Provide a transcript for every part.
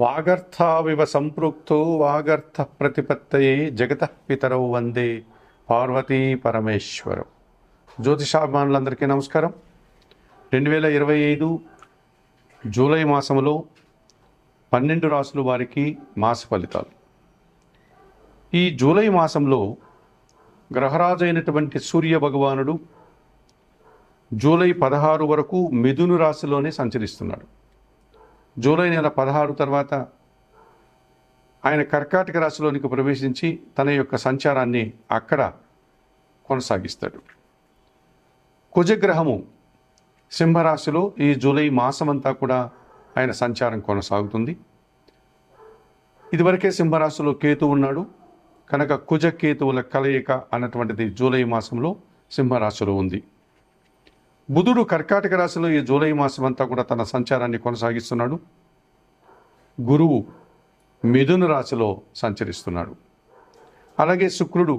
వాగర్థావివ సంపృక్తో వాగర్థ ప్రతిపత్తయే జగతః పితరౌ వందే పార్వతీ పరమేశ్వరం. జ్యోతిషాభిమానులందరికీ నమస్కారం. 2025 జూలై మాసంలో 12 రాసుల వారికి మాస ఫలితాలు. ఈ జూలై మాసంలో గ్రహరాజు అయినటువంటి సూర్య భగవానుడు జూలై 16 వరకు మిథున రాశిలోనే సంచరిస్తున్నాడు. జూలై నెల 16 తర్వాత ఆయన కర్కాటక రాశిలోనికి ప్రవేశించి తన యొక్క సంచారాన్ని అక్కడ కొనసాగిస్తాడు. కుజగ్రహము సింహరాశిలో ఈ జూలై మాసమంతా కూడా ఆయన సంచారం కొనసాగుతుంది. ఇదివరకే సింహరాశిలో కేతు ఉన్నాడు కనుక కుజ కేతువుల కలయిక అన్నటువంటిది జూలై మాసంలో సింహరాశిలో ఉంది. బుధుడు కర్కాటక రాశిలో ఈ జూలై మాసం అంతా కూడా తన సంచారాన్ని కొనసాగిస్తున్నాడు. గురువు మిథున రాశిలో సంచరిస్తున్నాడు. అలాగే శుక్రుడు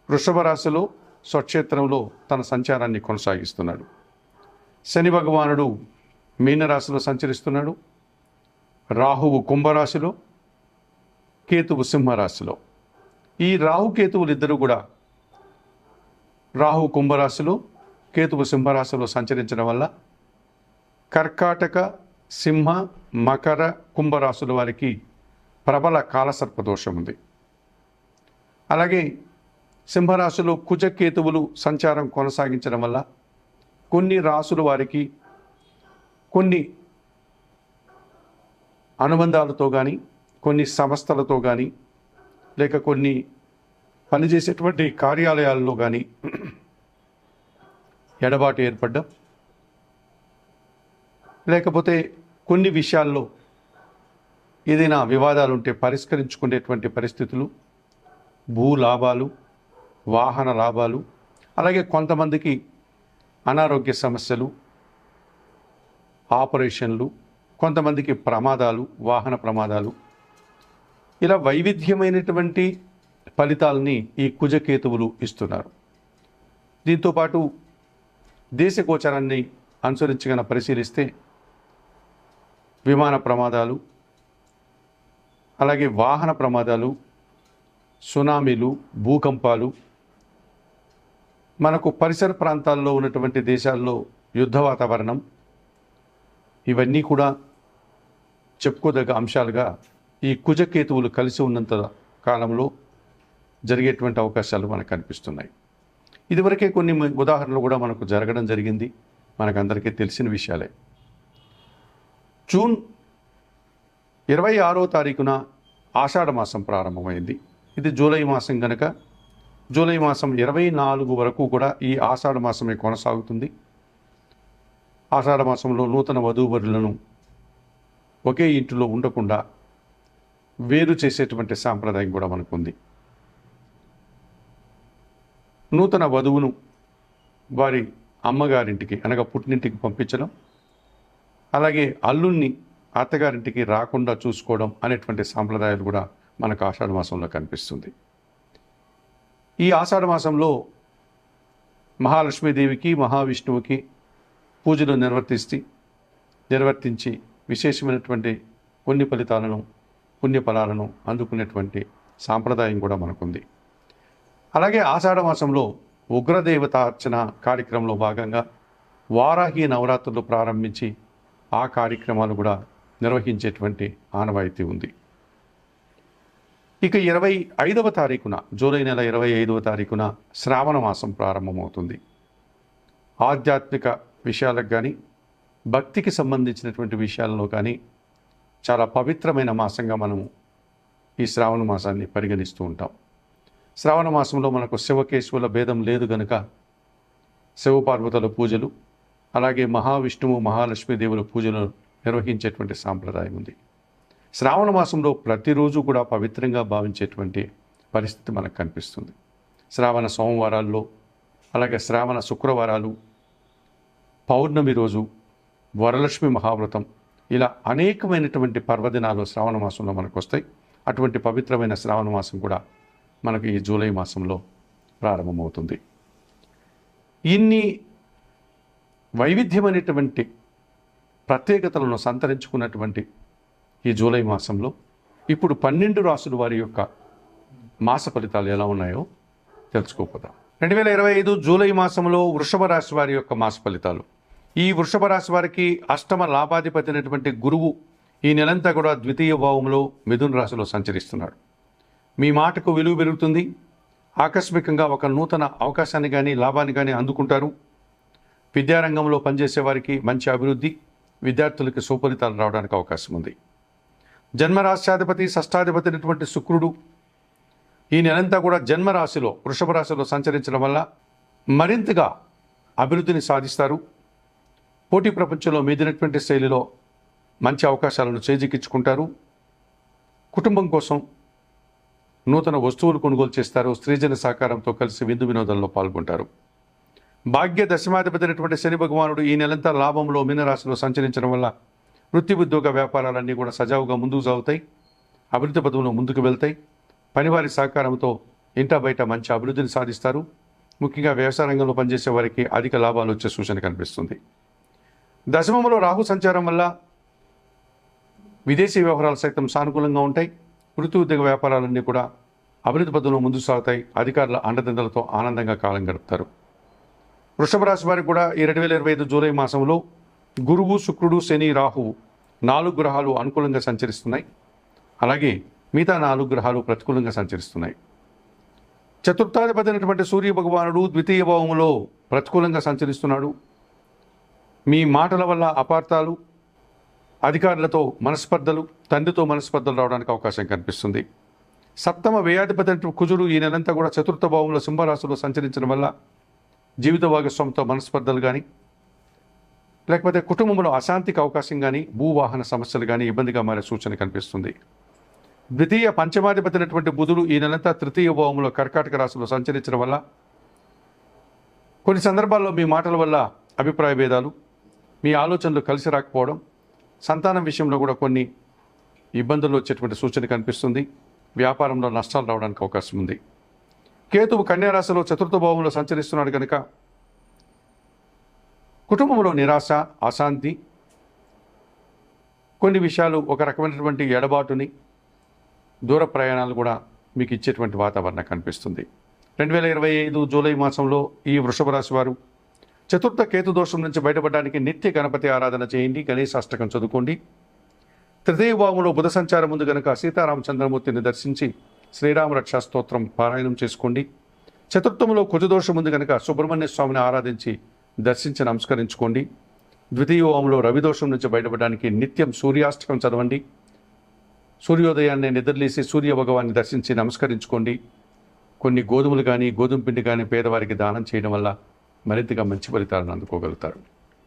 వృషభ రాశిలో స్వక్షేత్రంలో తన సంచారాన్ని కొనసాగిస్తున్నాడు. శని భగవానుడు మీనరాశిలో సంచరిస్తున్నాడు. రాహువు కుంభరాశిలో, కేతువు సింహరాశిలో. ఈ రాహుకేతువులు ఇద్దరు కూడా రాహు కుంభరాశిలో, కేతువు సింహరాశిలో సంచరించడం వల్ల కర్కాటక, సింహ, మకర, కుంభరాశుల వారికి ప్రబల కాలసర్పదోషం ఉంది. అలాగే సింహరాశిలో కుజకేతువులు సంచారం కొనసాగించడం వల్ల కొన్ని రాశుల వారికి కొన్ని అనుబంధాలతో కానీ, కొన్ని సంస్థలతో కానీ, లేక కొన్ని పనిచేసేటువంటి కార్యాలయాల్లో కానీ ఎడబాటు ఏర్పడ్డం, లేకపోతే కొన్ని విషయాల్లో ఏదైనా వివాదాలు ఉంటే పరిష్కరించుకునేటువంటి పరిస్థితులు, భూ లాభాలు, వాహన లాభాలు, అలాగే కొంతమందికి అనారోగ్య సమస్యలు, ఆపరేషన్లు, కొంతమందికి ప్రమాదాలు, వాహన ప్రమాదాలు, ఇలా వైవిధ్యమైనటువంటి ఫలితాలని ఈ కుజకేతువులు ఇస్తున్నారు. దీంతోపాటు దేశ గోచరాన్ని అనుసరించగన పరిశీలిస్తే విమాన ప్రమాదాలు, అలాగే వాహన ప్రమాదాలు, సునామీలు, భూకంపాలు, మనకు పరిసర ప్రాంతాల్లో ఉన్నటువంటి దేశాల్లో యుద్ధ వాతావరణం, ఇవన్నీ కూడా చెప్పుకోదగ్గ అంశాలుగా ఈ కుజకేతువులు కలిసి ఉన్నంత కాలంలో జరిగేటువంటి అవకాశాలు మనకు కనిపిస్తున్నాయి. ఇదివరకే కొన్ని ఉదాహరణలు కూడా మనకు జరగడం జరిగింది, మనకందరికీ తెలిసిన విషయాలే. జూన్ 26వ తారీఖున ఆషాఢ మాసం ప్రారంభమైంది. ఇది జూలై మాసం కనుక జూలై మాసం 24 వరకు కూడా ఈ ఆషాఢ మాసమే కొనసాగుతుంది. ఆషాఢ మాసంలో నూతన వధూవరులను ఒకే ఇంటిలో ఉండకుండా వేరు చేసేటువంటి సాంప్రదాయం కూడా మనకుంది. నూతన వధువును వారి అమ్మగారింటికి అనగా పుట్టినింటికి పంపించడం, అలాగే అల్లుణ్ణి అత్తగారింటికి రాకుండా చూసుకోవడం అనేటువంటి సాంప్రదాయాలు కూడా మనకు ఆషాఢ మాసంలో కనిపిస్తుంది. ఈ ఆషాఢ మాసంలో మహాలక్ష్మీదేవికి, మహావిష్ణువుకి పూజలు నిర్వర్తించి విశేషమైనటువంటి కొన్ని ఫలితాలను, పుణ్యఫలాలను అందుకునేటువంటి సాంప్రదాయం కూడా మనకుంది. అలాగే ఆషాఢ మాసంలో ఉగ్రదేవతార్చన కార్యక్రమంలో భాగంగా వారాహి నవరాత్రులు ప్రారంభించి ఆ కార్యక్రమాలు కూడా నిర్వహించేటువంటి ఆనవాయితీ ఉంది. ఇక 25వ తారీఖున జూలై నెల 25వ తారీఖున శ్రావణ మాసం ప్రారంభమవుతుంది. ఆధ్యాత్మిక విషయాలకు కానీ, భక్తికి సంబంధించినటువంటి విషయాలలో కానీ చాలా పవిత్రమైన మాసంగా మనము ఈ శ్రావణ మాసాన్ని పరిగణిస్తూ ఉంటాం. శ్రావణ మాసంలో మనకు శివకేశవుల భేదం లేదు కనుక శివపార్వతుల పూజలు, అలాగే మహావిష్ణువు, మహాలక్ష్మీదేవుల పూజలు నిర్వహించేటువంటి సాంప్రదాయం ఉంది. శ్రావణ మాసంలో ప్రతిరోజు కూడా పవిత్రంగా భావించేటువంటి పరిస్థితి మనకు కనిపిస్తుంది. శ్రావణ సోమవారాల్లో, అలాగే శ్రావణ శుక్రవారాలు, పౌర్ణమి రోజు, వరలక్ష్మి మహావ్రతం, ఇలా అనేకమైనటువంటి పర్వదినాలు శ్రావణ మాసంలో మనకు వస్తాయి. అటువంటి పవిత్రమైన శ్రావణ మాసం కూడా మనకు ఈ జూలై మాసంలో ప్రారంభమవుతుంది. ఇన్ని వైవిధ్యమైనటువంటి ప్రత్యేకతలను సంతరించుకున్నటువంటి ఈ జూలై మాసంలో. ఇప్పుడు 12 రాసుల వారి యొక్క మాస ఫలితాలు ఎలా ఉన్నాయో తెలుసుకోపోదాం. 2025 జూలై మాసంలో వృషభ రాశి వారి యొక్క మాస ఫలితాలు. ఈ వృషభ రాశి వారికి అష్టమ లాభాధిపతి అయినటువంటి గురువు ఈ నెలంతా కూడా ద్వితీయ భావంలో మిథున రాశిలో సంచరిస్తున్నాడు. మీ మాటకు విలువ పెరుగుతుంది. ఆకస్మికంగా ఒక నూతన అవకాశాన్ని కానీ లాభాన్ని కానీ అందుకుంటారు. విద్యారంగంలో పనిచేసే వారికి మంచి అభివృద్ధి, విద్యార్థులకి సుఫలితాలు రావడానికి అవకాశం ఉంది. జన్మరాశ్యాధిపతి షష్టాధిపతి అయినటువంటి శుక్రుడు ఈ నెలంతా కూడా జన్మరాశిలో వృషభ రాశిలో సంచరించడం వల్ల మరింతగా అభివృద్ధిని సాధిస్తారు. పోటీ ప్రపంచంలో మీదినటువంటి శైలిలో మంచి అవకాశాలను చేజిక్కించుకుంటారు. కుటుంబం కోసం నూతన వస్తువులు కొనుగోలు చేస్తారు. స్త్రీజన సహకారంతో కలిసి విందు వినోదంలో పాల్గొంటారు. భాగ్య దశమాధిపతి అయినటువంటి శని భగవానుడు ఈ నెలంతా లాభంలో మీనరాశిలో సంచరించడం వల్ల వృత్తి ఉద్యోగ వ్యాపారాలన్నీ కూడా సజావుగా ముందుకు సాగుతాయి. అభివృద్ధి పదంలో ముందుకు వెళ్తాయి. పనివారి సహకారంతో ఇంటా బయట మంచి అభివృద్ధిని సాధిస్తారు. ముఖ్యంగా వ్యవసాయ రంగంలో పనిచేసే వారికి అధిక లాభాలు వచ్చే సూచన కనిపిస్తుంది. దశమంలో రాహు సంచారం వల్ల విదేశీ వ్యవహారాలు సైతం సానుకూలంగా ఉంటాయి. వృత్తి ఉద్యోగ వ్యాపారాలన్నీ కూడా అభివృద్ధి పదంలో ముందుకు సాగుతాయి. అధికారుల అండదండలతో ఆనందంగా కాలం గడుపుతారు. వృషభ రాశి వారికి కూడా ఈ 2025 జూలై మాసంలో గురువు, శుక్రుడు, శని, రాహువు 4 గ్రహాలు అనుకూలంగా సంచరిస్తున్నాయి. అలాగే మిగతా 4 గ్రహాలు ప్రతికూలంగా సంచరిస్తున్నాయి. చతుర్థాధిపతి అయినటువంటి సూర్య భగవానుడు ద్వితీయ భావంలో ప్రతికూలంగా సంచరిస్తున్నాడు. మీ మాటల వల్ల అపార్థాలు, అధికారులతో మనస్పర్ధలు, తండ్రితో మనస్పర్ధలు రావడానికి అవకాశం కనిపిస్తుంది. సప్తమ వ్యయాధిపతి అయినటువంటి కుజుడు ఈ నెలంతా కూడా చతుర్థ భావంలో సింహరాశిలో సంచరించడం వల్ల జీవిత భాగస్వామితో మనస్పర్ధలు కానీ, లేకపోతే కుటుంబంలో అశాంతికి అవకాశం కానీ, భూవాహన సమస్యలు కానీ ఇబ్బందిగా మారే సూచన కనిపిస్తుంది. ద్వితీయ పంచమాధిపతి అయినటువంటి బుధుడు ఈ నెలంతా తృతీయ భావంలో కర్కాటక రాశిలో సంచరించడం వల్ల కొన్ని సందర్భాల్లో మీ మాటల వల్ల అభిప్రాయ భేదాలు, మీ ఆలోచనలు కలిసి రాకపోవడం, సంతానం విషయంలో కూడా కొన్ని ఇబ్బందులు వచ్చేటువంటి సూచన కనిపిస్తుంది. వ్యాపారంలో నష్టాలు రావడానికి అవకాశం ఉంది. కేతువు కన్యారాశిలో చతుర్థ భావంలో సంచరిస్తున్నాడు కనుక కుటుంబంలో నిరాశ, అశాంతి, కొన్ని విషయాలు ఒక రకమైనటువంటి ఎడబాటుని, దూర ప్రయాణాలు కూడా మీకు ఇచ్చేటువంటి వాతావరణం కనిపిస్తుంది. 2025 జూలై మాసంలో ఈ వృషభ రాశి వారు చతుర్థ కేతు దోషం నుంచి బయటపడడానికి నిత్య గణపతి ఆరాధన చేయండి. గణేశాష్టకం చదువుకోండి. తృతీయ భావంలో బుధ సంచారం ఉంది కనుక సీతారామచంద్రమూర్తిని దర్శించి శ్రీరామ రక్షా స్తోత్రం పారాయణం చేసుకోండి. చతుర్థంలో కుజదోషం ఉంది కనుక సుబ్రహ్మణ్య స్వామిని ఆరాధించి దర్శించి నమస్కరించుకోండి. ద్వితీయ భావంలో రవిదోషం నుంచి బయటపడడానికి నిత్యం సూర్యాష్టకం చదవండి. సూర్యోదయాన్ని నిద్రలేసి సూర్య భగవాన్ని దర్శించి నమస్కరించుకోండి. కొన్ని గోధుమలు కానీ, గోధుమ పిండి కానీ పేదవారికి దానం చేయడం వల్ల మరింతగా మంచి ఫలితాలను అందుకోగలుగుతారు.